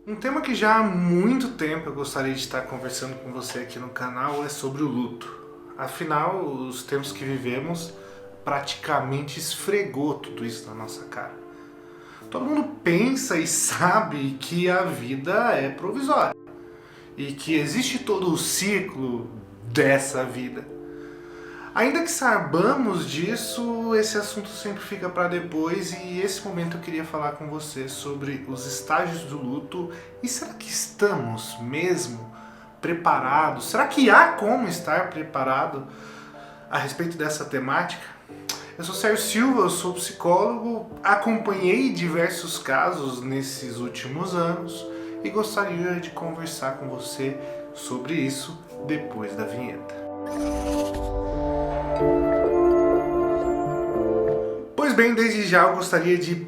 Um tema que já há muito tempo eu gostaria de estar conversando com você aqui no canal é sobre o luto. Afinal, os tempos que vivemos praticamente esfregou tudo isso na nossa cara. Todo mundo pensa e sabe que a vida é provisória e que existe todo o ciclo dessa vida. Ainda que saibamos disso, esse assunto sempre fica para depois e esse momento eu queria falar com você sobre os estágios do luto e será que estamos mesmo preparados? Será que há como estar preparado a respeito dessa temática? Eu sou Sérgio Silva, eu sou psicólogo, acompanhei diversos casos nesses últimos anos e gostaria de conversar com você sobre isso depois da vinheta. Pois bem, desde já eu gostaria de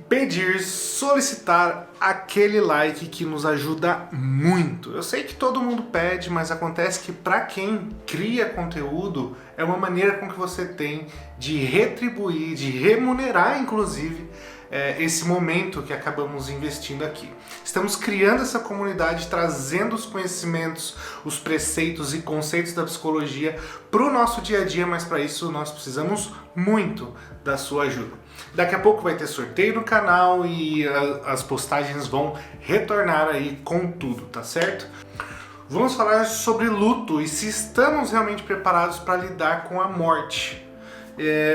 solicitar aquele like que nos ajuda muito. Eu sei que todo mundo pede, mas acontece que para quem cria conteúdo é uma maneira com que você tem de retribuir, de remunerar inclusive esse momento que acabamos investindo aqui. Estamos criando essa comunidade, trazendo os conhecimentos, os preceitos e conceitos da psicologia para o nosso dia a dia, mas para isso nós precisamos muito da sua ajuda. Daqui a pouco vai ter sorteio no canal e as postagens vão retornar aí com tudo, tá certo? Vamos falar sobre luto e se estamos realmente preparados para lidar com a morte.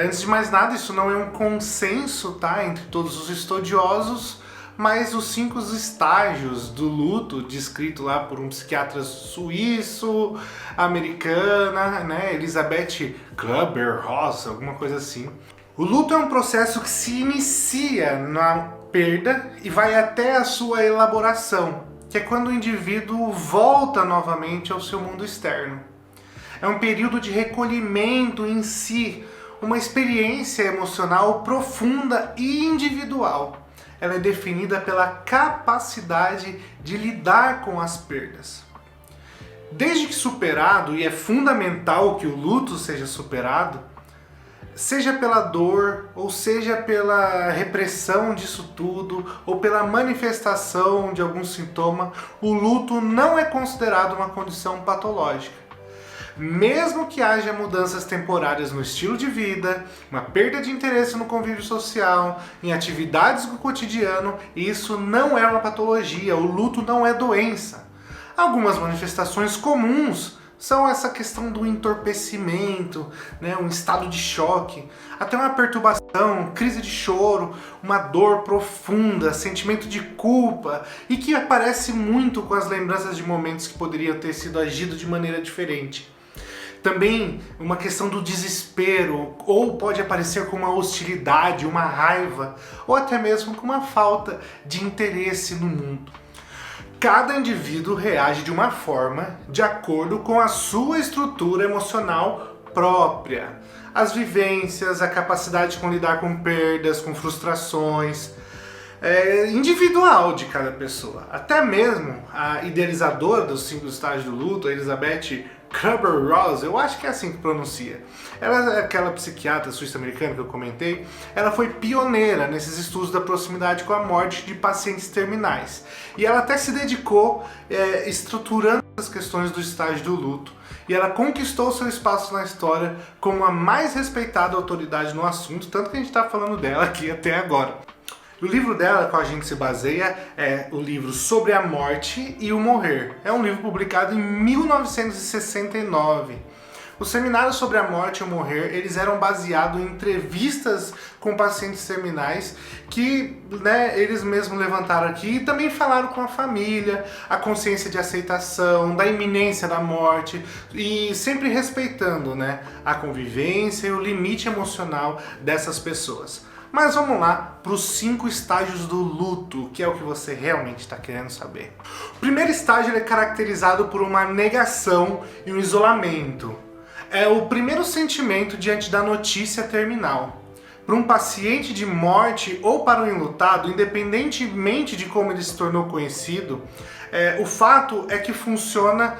Antes de mais nada, isso não é um consenso, tá, entre todos os estudiosos, mas os 5 estágios do luto, descrito lá por um psiquiatra suíço, americana, né, Elisabeth Kübler-Ross, alguma coisa assim. O luto é um processo que se inicia na perda e vai até a sua elaboração, que é quando o indivíduo volta novamente ao seu mundo externo. É um período de recolhimento em si, uma experiência emocional profunda e individual. Ela é definida pela capacidade de lidar com as perdas. Desde que superado, e é fundamental que o luto seja superado, seja pela dor, ou seja pela repressão disso tudo, ou pela manifestação de algum sintoma, o luto não é considerado uma condição patológica. Mesmo que haja mudanças temporárias no estilo de vida, uma perda de interesse no convívio social, em atividades do cotidiano, isso não é uma patologia, o luto não é doença. Algumas manifestações comuns são essa questão do entorpecimento, né, um estado de choque, até uma perturbação, crise de choro, uma dor profunda, sentimento de culpa e que aparece muito com as lembranças de momentos que poderiam ter sido agido de maneira diferente. Também uma questão do desespero, ou pode aparecer com uma hostilidade, uma raiva, ou até mesmo com uma falta de interesse no mundo. Cada indivíduo reage de uma forma de acordo com a sua estrutura emocional própria. As vivências, a capacidade de lidar com perdas, com frustrações, individual de cada pessoa. Até mesmo a idealizadora dos 5 estágios do luto, a Elisabeth Kübler-Ross, eu acho que é assim que pronuncia. Ela é aquela psiquiatra suíça-americana que eu comentei. Ela foi pioneira nesses estudos da proximidade com a morte de pacientes terminais. E ela até se dedicou estruturando as questões do estágio do luto. E ela conquistou seu espaço na história como a mais respeitada autoridade no assunto, tanto que a gente está falando dela aqui até agora. O livro dela, que a gente se baseia, é o livro Sobre a Morte e o Morrer. É um livro publicado em 1969. Os seminários sobre a morte e o morrer, eles eram baseados em entrevistas com pacientes terminais que, né, eles mesmos levantaram aqui e também falaram com a família, a consciência de aceitação, da iminência da morte e sempre respeitando, né, a convivência e o limite emocional dessas pessoas. Mas vamos lá para os 5 estágios do luto, que é o que você realmente está querendo saber. O primeiro estágio é caracterizado por uma negação e um isolamento. É o primeiro sentimento diante da notícia terminal. Para um paciente de morte ou para um enlutado, independentemente de como ele se tornou conhecido, o fato é que funciona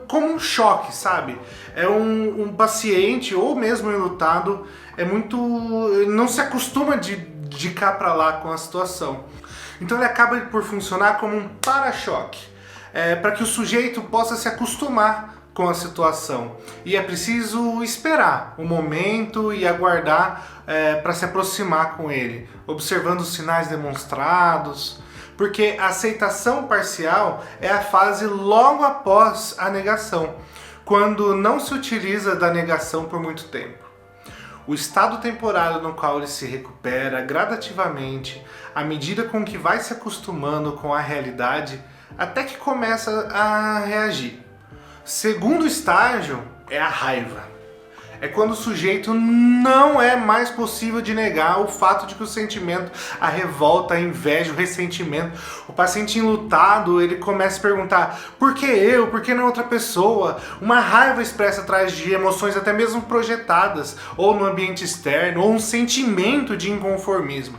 como um choque, sabe? É um paciente ou mesmo um enlutado não se acostuma de cá para lá com a situação. Então ele acaba por funcionar como um para-choque, para que o sujeito possa se acostumar com a situação. E é preciso esperar o momento e aguardar para se aproximar com ele, observando os sinais demonstrados, porque a aceitação parcial é a fase logo após a negação, quando não se utiliza da negação por muito tempo. O estado temporário no qual ele se recupera gradativamente, à medida com que vai se acostumando com a realidade, até que começa a reagir. Segundo estágio é a raiva. É quando o sujeito não é mais possível de negar o fato de que o sentimento, a revolta, a inveja, o ressentimento, o paciente enlutado, ele começa a perguntar: por que eu? Por que não outra pessoa? Uma raiva expressa atrás de emoções até mesmo projetadas, ou no ambiente externo, ou um sentimento de inconformismo.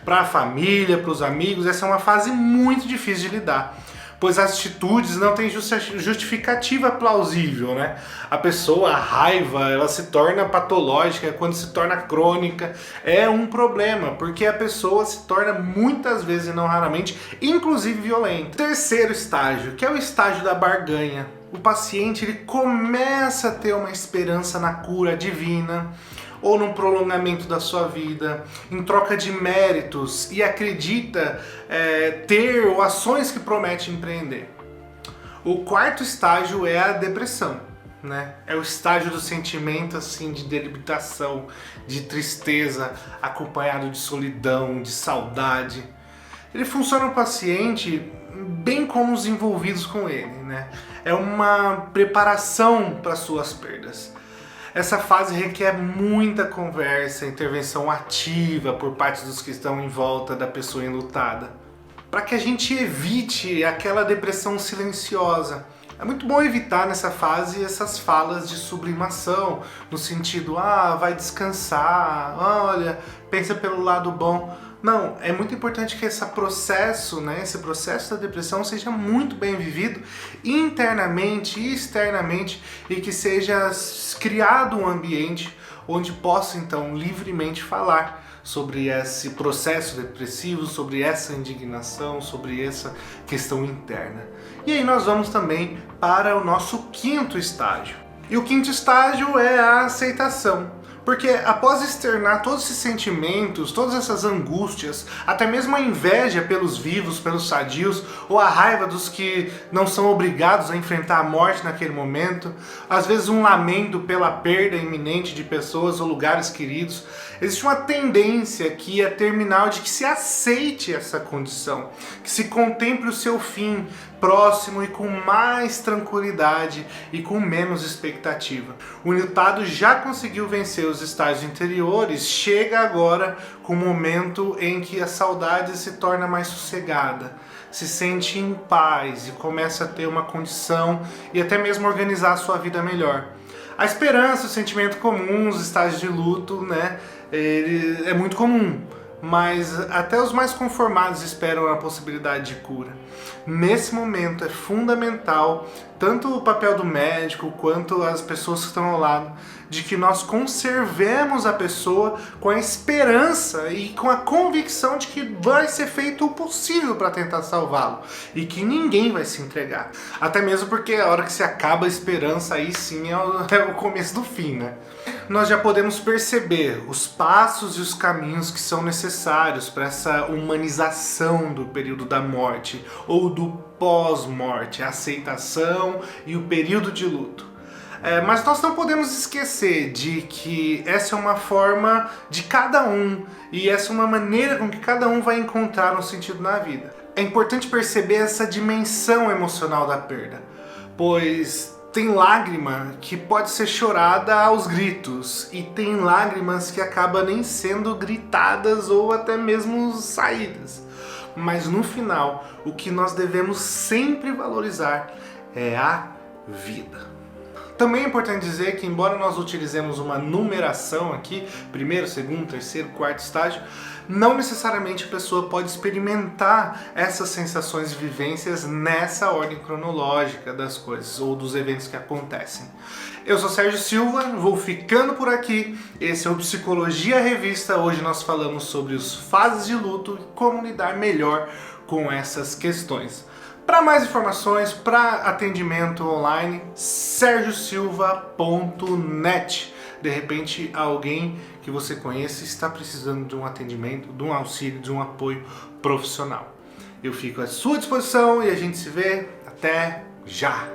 Para a família, para os amigos, essa é uma fase muito difícil de lidar, pois as atitudes não têm justificativa plausível, né? A pessoa, a raiva, ela se torna patológica, quando se torna crônica, é um problema, porque a pessoa se torna muitas vezes, e não raramente, inclusive violenta. Terceiro estágio, que é o estágio da barganha. O paciente ele começa a ter uma esperança na cura divina, ou num prolongamento da sua vida, em troca de méritos, e acredita ter ações que promete empreender. O quarto estágio é a depressão, né? É o estágio do sentimento assim, de debilitação, de tristeza, acompanhado de solidão, de saudade. Ele funciona no paciente bem como os envolvidos com ele, né? É uma preparação para suas perdas. Essa fase requer muita conversa, intervenção ativa por parte dos que estão em volta da pessoa enlutada, para que a gente evite aquela depressão silenciosa. É muito bom evitar nessa fase essas falas de sublimação, no sentido, vai descansar, olha, pensa pelo lado bom. Não, é muito importante que esse processo da depressão seja muito bem vivido internamente e externamente, e que seja criado um ambiente onde possa então livremente falar sobre esse processo depressivo, sobre essa indignação, sobre essa questão interna. E aí nós vamos também para o nosso quinto estágio. E o quinto estágio é a aceitação. Porque após externar todos esses sentimentos, todas essas angústias, até mesmo a inveja pelos vivos, pelos sadios, ou a raiva dos que não são obrigados a enfrentar a morte naquele momento, às vezes um lamento pela perda iminente de pessoas ou lugares queridos, existe uma tendência aqui a terminal de que se aceite essa condição, que se contemple o seu fim próximo e com mais tranquilidade e com menos expectativa. O enlutado já conseguiu vencer os estágios anteriores, chega agora com o momento em que a saudade se torna mais sossegada, se sente em paz e começa a ter uma condição e até mesmo organizar a sua vida melhor. A esperança, o sentimento comum, os estágios de luto, né, ele é muito comum, mas até os mais conformados esperam a possibilidade de cura. Nesse momento é fundamental tanto o papel do médico quanto as pessoas que estão ao lado, de que nós conservemos a pessoa com a esperança e com a convicção de que vai ser feito o possível para tentar salvá-lo e que ninguém vai se entregar. Até mesmo porque a hora que se acaba a esperança, aí sim é o começo do fim, né? Nós já podemos perceber os passos e os caminhos que são necessários para essa humanização do período da morte ou do pós-morte, a aceitação e o período de luto. Mas nós não podemos esquecer de que essa é uma forma de cada um e essa é uma maneira com que cada um vai encontrar um sentido na vida. É importante perceber essa dimensão emocional da perda, pois tem lágrima que pode ser chorada aos gritos e tem lágrimas que acabam nem sendo gritadas ou até mesmo saídas. Mas no final, o que nós devemos sempre valorizar é a vida. Também é importante dizer que, embora nós utilizemos uma numeração aqui, primeiro, segundo, terceiro, quarto estágio, não necessariamente a pessoa pode experimentar essas sensações e vivências nessa ordem cronológica das coisas ou dos eventos que acontecem. Eu sou Sérgio Silva, vou ficando por aqui. Esse é o Psicologia Revista. Hoje nós falamos sobre as fases de luto e como lidar melhor com essas questões. Para mais informações, para atendimento online, sergiosilva.net. De repente, alguém que você conhece está precisando de um atendimento, de um auxílio, de um apoio profissional. Eu fico à sua disposição e a gente se vê. Até já!